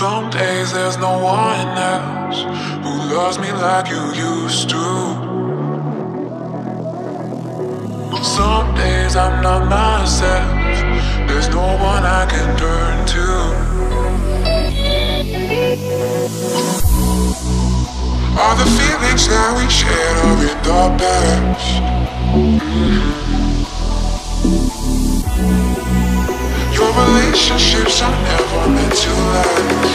Some days there's no one else who loves me like you used to. Some days I'm not myself, there's no one I can turn to. All the feelings that we shared are in the past. Your relationships are never meant to last.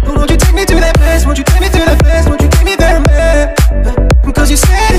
Won't you take me to that place? Won't you take me to that place? Won't you take me there, man? Because you said